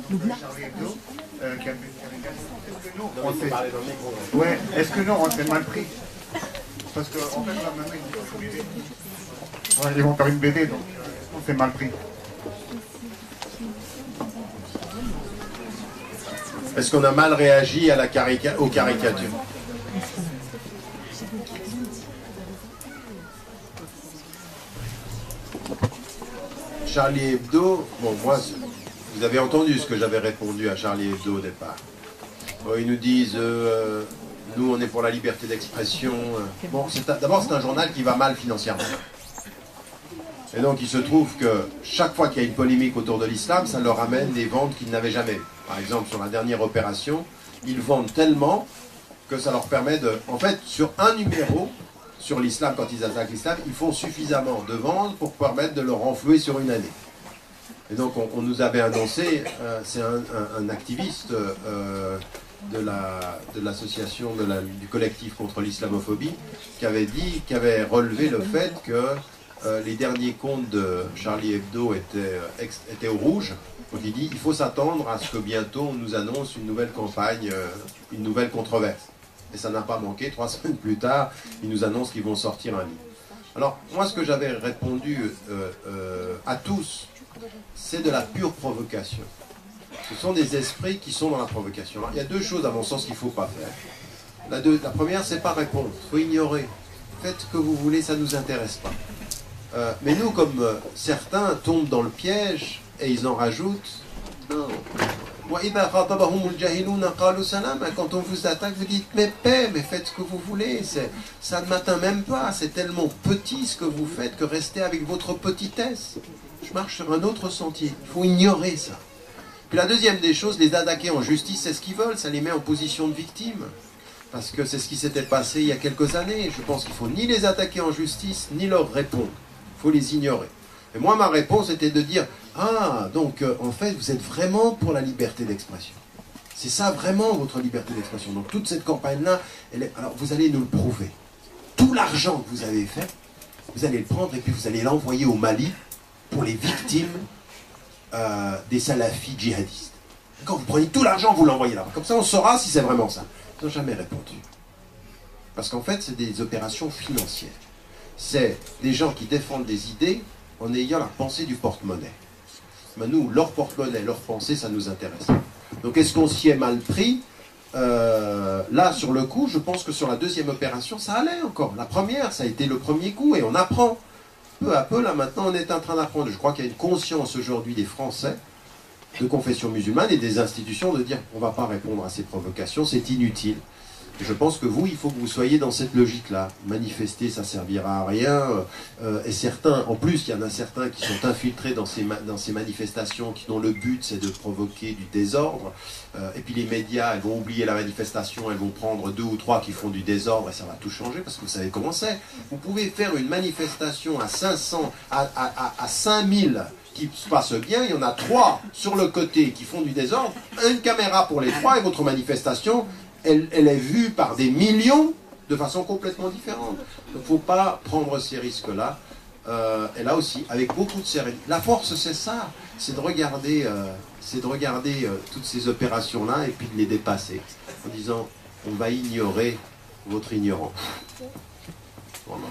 Charlie Hebdo, qui a fait une caricature. Ouais, est-ce que nous, on s'est mal pris? Parce que, en fait, là, maintenant, ils vont faire une BD. Ouais, ils vont faire une BD, donc on s'est mal pris. Est-ce qu'on a mal réagi à la aux caricatures? Charlie Hebdo, bon, moi, vous avez entendu ce que j'avais répondu à Charlie Hebdo au départ. Bon, ils nous disent, nous, on est pour la liberté d'expression. Bon, d'abord, c'est un journal qui va mal financièrement. Et donc, il se trouve que chaque fois qu'il y a une polémique autour de l'islam, ça leur amène des ventes qu'ils n'avaient jamais eues. Par exemple, sur la dernière opération, ils vendent tellement que ça leur permet de... En fait, sur un numéro, sur l'islam, quand ils attaquent l'islam, ils font suffisamment de ventes pour permettre de le renflouer sur une année. Et donc, on nous avait annoncé, c'est un activiste de l'association, du collectif contre l'islamophobie, qui avait relevé le fait que les derniers comptes de Charlie Hebdo étaient au rouge. Donc il dit, il faut s'attendre à ce que bientôt on nous annonce une nouvelle campagne, une nouvelle controverse. Et ça n'a pas manqué, 3 semaines plus tard, ils nous annoncent qu'ils vont sortir un livre. Alors, moi, ce que j'avais répondu à tous, c'est de la pure provocation. Ce sont des esprits qui sont dans la provocation. Alors, il y a 2 choses, à mon sens, qu'il ne faut pas faire. La première, c'est pas répondre, il faut ignorer. Faites ce que vous voulez, ça ne nous intéresse pas. Mais nous, comme certains tombent dans le piège et ils en rajoutent, non. Quand on vous attaque, vous dites mais paix, mais faites ce que vous voulez, ça ne m'atteint même pas, c'est tellement petit ce que vous faites que restez avec votre petitesse. Je marche sur un autre sentier, il faut ignorer ça. Puis la deuxième des choses, les attaquer en justice, c'est ce qu'ils veulent, ça les met en position de victime. Parce que c'est ce qui s'était passé il y a quelques années. Je pense qu'il ne faut ni les attaquer en justice, ni leur répondre. Il faut les ignorer. Et moi, ma réponse était de dire, ah, donc en fait, vous êtes vraiment pour la liberté d'expression. C'est ça vraiment votre liberté d'expression. Donc toute cette campagne-là, alors vous allez nous le prouver. Tout l'argent que vous avez fait, vous allez le prendre et puis vous allez l'envoyer au Mali pour les victimes des salafis djihadistes. Quand vous prenez tout l'argent, vous l'envoyez là. Comme ça, on saura si c'est vraiment ça. Ils n'ont jamais répondu. Parce qu'en fait, c'est des opérations financières. C'est des gens qui défendent des idées en ayant la pensée du porte-monnaie. Mais nous, leur porte-monnaie, leur pensée, ça nous intéresse. Donc est-ce qu'on s'y est mal pris? Là, sur le coup, je pense que sur la deuxième opération, ça allait encore. La première, ça a été le premier coup et on apprend. Peu à peu, là, maintenant, on est en train d'apprendre. Je crois qu'il y a une conscience aujourd'hui des Français de confession musulmane et des institutions de dire on ne va pas répondre à ces provocations, c'est inutile. Et je pense que vous, il faut que vous soyez dans cette logique-là. Manifester, ça ne servira à rien. Et certains, en plus, il y en a certains qui sont infiltrés dans ces manifestations dont le but, c'est de provoquer du désordre. Et puis les médias, elles vont oublier la manifestation, elles vont prendre 2 ou 3 qui font du désordre et ça va tout changer parce que vous savez comment c'est. Vous pouvez faire une manifestation à 500, à 5000 qui se passe bien, il y en a 3 sur le côté qui font du désordre, une caméra pour les 3 et votre manifestation, elle est vue par des millions de façon complètement différente. Donc il ne faut pas prendre ces risques-là. Et là aussi, avec beaucoup de sérénité. La force, c'est ça, c'est de regarder, toutes ces opérations-là et puis de les dépasser en disant, on va ignorer votre ignorance. Voilà.